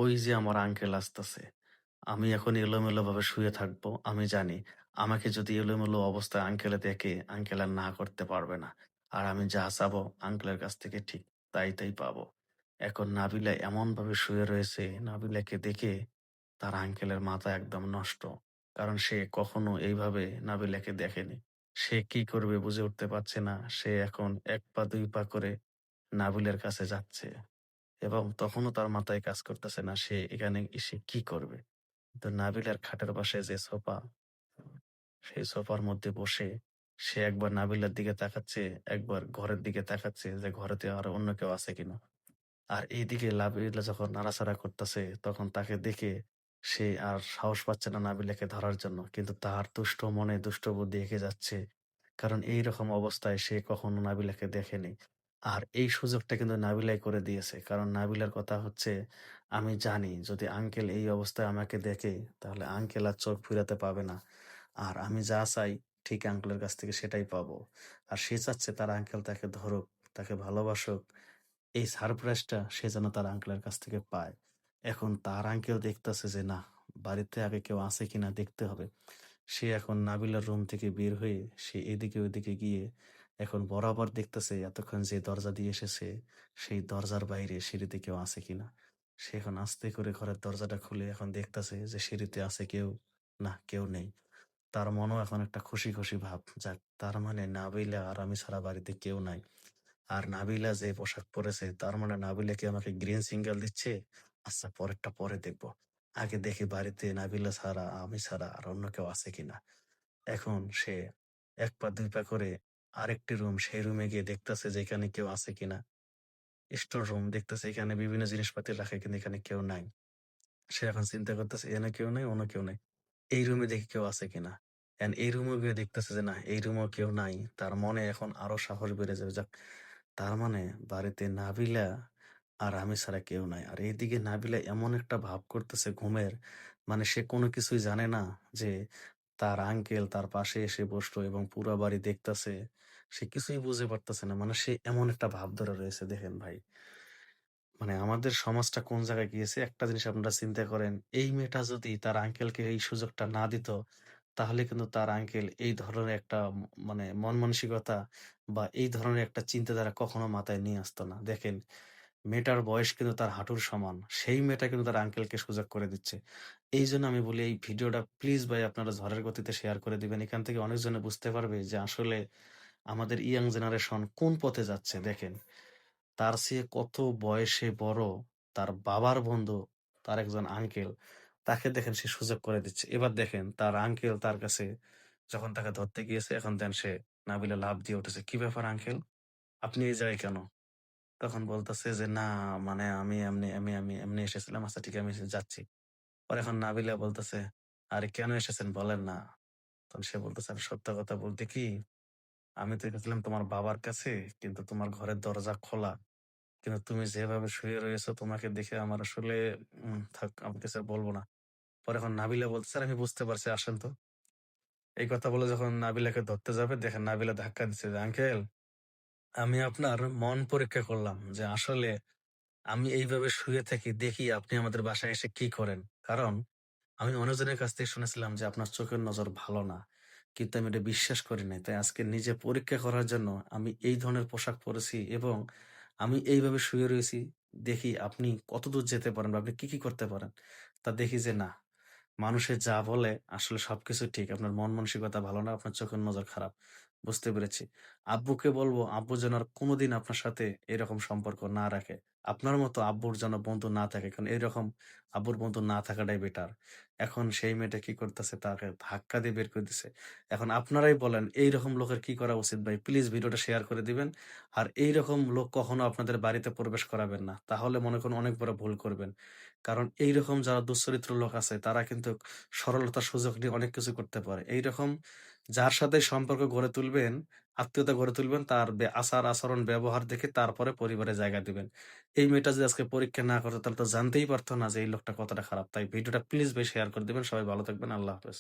ওই যে আমার আঙ্কেল আসতেছে। আমি এখন এলোমেলোভাবে শুয়ে থাকবো। আমি জানি আমাকে যদি এলোমেলো অবস্থায় আঙ্কেলে দেখে, আঙ্কেল আর না করতে পারবে না। আর আমি যা চাবো আঙ্কেলের কাছ থেকে ঠিক তাই পাবো। এখন নাবিলা এমনভাবে শুয়ে রয়েছে, নাবিলাকে দেখে তার আঙ্কেলের মাথা একদম নষ্ট। কারণ সে কখনো এইভাবে নাবিলাকে দেখেনি। সে কি করবে বুঝে উঠতে পারছে না। সে এখন ১ পা ২ পা করে নাবিলের কাছে যাচ্ছে। এবং তখনও তার মাথায় কাজ করতেছে না সে এখানে এসে কি করবে। তো নাবিলার খাটের পাশে যে সোফা, সেই সোফার মধ্যে বসে সে একবার নাবিলার দিকে তাকাচ্ছে, একবার ঘরের দিকে তাকাচ্ছে যে ঘরেতে আর অন্য কেউ আছে কিনা। আর এইদিকে নাবিলা যখন নাড়াচাড়া করতেছে তখন তাকে দেখে সে আর সাহস পাচ্ছে না নাবিলাকে ধরার জন্য। কিন্তু তার দুষ্ট মনে দুষ্ট বুদ্ধি এঁকে যাচ্ছে। কারণ এইরকম অবস্থায় সে কখনো নাবিলাকে দেখেনি। আর এই সুযোগটা কিন্তু নাবিলাই করে দিয়েছে। কারণ নাবিলার কথা হচ্ছে, আমি জানি যদি আঙ্কেল এই অবস্থায় আমাকে দেখে তাহলে আঙ্কেল আর চোখ ফিরাতে পাবে না। আর আমি যা চাই ঠিক আঙ্কেলের কাছ থেকে সেটাই পাবো। আর সে চাচ্ছে তার আঙ্কেল তাকে ধরুক, তাকে ভালোবাসুক। এই সারপ্রাইজটা সে যেন তার আঙ্কেলের কাছ থেকে পায়। এখন তার আঙ্কেল দেখতেছে যে না, বাড়িতে আগে কেউ আছে কিনা দেখতে হবে। সে এখন নাবিলার রুম থেকে বের হয়ে সে এদিকে ওদিকে গিয়ে এখন বরাবর দেখতেছে এতক্ষণ যে দরজা দিয়ে এসেছে সেই দরজার বাইরে সিঁড়িতে কেউ আছে কিনা। সে এখন আস্তে করে ঘরের দরজাটা খুলে এখন দেখতেছে যে সিঁড়িতে আছে কেউ, না কেউ নেই। তার মনেও এখন একটা খুশি খুশি ভাব, যাক তার মানে নাবিলা আর আমি ছাড়া বাড়িতে কেউ নাই। আর নাবিলা যে পোশাক পরেছে তার মানে নাবিলা কি আমাকে গ্রিন সিগন্যাল দিচ্ছে? আচ্ছা পরেরটা পরে দেখবো। আগে দেখি বাড়িতে নাবিলা ছাড়া আমি ছাড়া আর অন্য কেউ আছে কিনা। এখন সে ১ পা ২ পা করে আরেকটি রুম, সেই রুমে গিয়ে দেখতেছে যে এখানে কেউ আছে কিনা। স্টোর রুম দেখতেছে এখানে বিভিন্ন জিনিসপাতি রাখে কিন্তু এখানে কেউ নাই। সে এখন চিন্তা করতেছে এখানে কেউ নাই, অন্য কেউ নাই। এই রুমে দেখি কেউ আছে কিনা। এই রুমে গিয়ে দেখতেছে যে না এই রুমেও কেউ নাই। তার মনে এখন আরো সাহস বেড়ে যাবে। যাক, তার মানে বাড়িতে নাবিলা আর আমি ছাড়া কেউ নাই। আর এইদিকে নাবিলা এমন একটা ভাব করতেছে ঘুমের, মানে সে কোনো কিছুই জানে না যে তার আঙ্কেল তার পাশে এসে বসলো এবং পুরা বাড়ি দেখতাছে। সে কিছুই বুঝতে পারতেছে না। মানে সে এমন একটা ভাব ধরে রয়েছে দেখেন ভাই। মানে আমাদের সমাজটা কোন জায়গায় গিয়েছে একটা জিনিস আপনারা চিন্তা করেন। এই মেয়েটা যদি তার আঙ্কেলকে এই সুযোগটা না দিত, তাহলে কিন্তু তার আঙ্কেল এই ধরনের একটা মানে মন মানসিকতা বা এই ধরনের একটা চিন্তাধারা কখনো মাথায় নিয়ে আসতো না। দেখেন, মেয়েটার বয়স কিন্তু তার হাঁটুর সমান। সেই মেয়েটা কিন্তু তার আঙ্কেলকে সুযোগ করে দিচ্ছে। এইজন্য আমি বলি এই ভিডিওটা প্লিজ ভাই আপনারা ঝড়ের গতিতে শেয়ার করে দিবেন। এখান থেকে অনেকজনে বুঝতে পারবে যে আসলে আমাদের ইয়াং জেনারেশন কোন পথে যাচ্ছে। দেখেন, তার চেয়ে কত বয়সে বড় তার বাবার বন্ধু, তার একজন আঙ্কেল, তাকে দেখেন সে সুযোগ করে দিচ্ছে। এবার দেখেন তার আঙ্কেল তার কাছে যখন তাকে ধরতে গিয়েছে এখন দেন সে নাবিলা লাফ দিয়ে উঠেছে। "কি ব্যাপার আঙ্কেল? আপনি এই জায়গায় কেন?" তখন বলতেছে যে, "না মানে আমি এমনি এসেছিলাম। আচ্ছা ঠিক আছে আমি যাচ্ছি।" পরে এখন নাবিলা বলতেছে, "আরে কেন এসেছেন বলেন না?" তখন সে বলতেছে, "আমি সত্য কথা বলতে কি, আমি তো গেছিলাম তোমার বাবার কাছে কিন্তু তোমার ঘরের দরজা খোলা। কিন্তু তুমি যেভাবে শুয়ে রয়েছো তোমাকে দেখে আমার আসলে থাক আমি কিছু আর বলব না।" পরে এখন নাবিলা বলতেছে, "স্যার আমি বুঝতে পারছি আসেন তো।" এই কথা বলে যখন নাবিলাকে ধরতে যাবে দেখেন নাবিলা ধাক্কা দিচ্ছে যে, "আঙ্কেল আমি আপনার মন পরীক্ষা করলাম যে আসলে আমি এইভাবে শুয়ে থাকি দেখি আপনি আমাদের বাসায় এসে কি করেন। কারণ আমি অন্যজনের কাছ থেকে শুনেছিলাম যে আপনার চোখের নজর ভালো না। কিন্তু আমি এটা বিশ্বাস করি নাই। তাই আজকে নিজে পরীক্ষা করার জন্য আমি এই ধরনের পোশাক পরেছি এবং আমি এইভাবে শুয়ে রয়েছি। দেখি আপনি কতদূর যেতে পারেন বা আপনি কি করতে পারেন। তা দেখি যে না, মানুষে যা বলে আসলে সবকিছু ঠিক। আপনার মন মানসিকতা ভালো না, আপনার চোখের নজর খারাপ। বুঝতে পেরেছি। আব্বুকে বলব আব্বু যেন আর কোনদিন আপনার সাথে এরকম সম্পর্ক না রাখে। আপনার মতো আব্বুর যেন বন্ধু না থাকে। কারণ এরকম আব্বুর বন্ধু না থাকাটাই বেটার।" এখন সেই মেয়েটা কি করতেছে? তাকে ধাক্কা দিয়ে বের করে দিছে। এখন আপনারাই বলেন এইরকম লোকের কি করা উচিত ভাই? প্লিজ ভিডিওটা শেয়ার করে দিবেন। আর এইরকম লোক কখনো আপনাদের বাড়িতে প্রবেশ করাবেন না। তাহলে মনে করুন অনেক বড় ভুল করবেন। কারণ এইরকম যারা দুশ্চরিত্র লোক আছে তারা কিন্তু সরলতার সুযোগ নিয়ে অনেক কিছু করতে পারে। এইরকম যার সাথে সম্পর্ক গড়ে তুলবেন, আত্মীয়তা গড়ে তুলবেন তার আচার-আচরণ, ব্যবহার দেখে তারপরে পরিবারে জায়গা দিবেন। এই মেয়েটা যদি আজকে পরীক্ষা না করতো তাহলে তো জানতেই পারত না যে এই লোকটা কতটা খারাপ। তাই ভিডিওটা প্লিজ ভাই শেয়ার করে দিবেন। সবাই ভালো থাকবেন। আল্লাহ হাফেজ।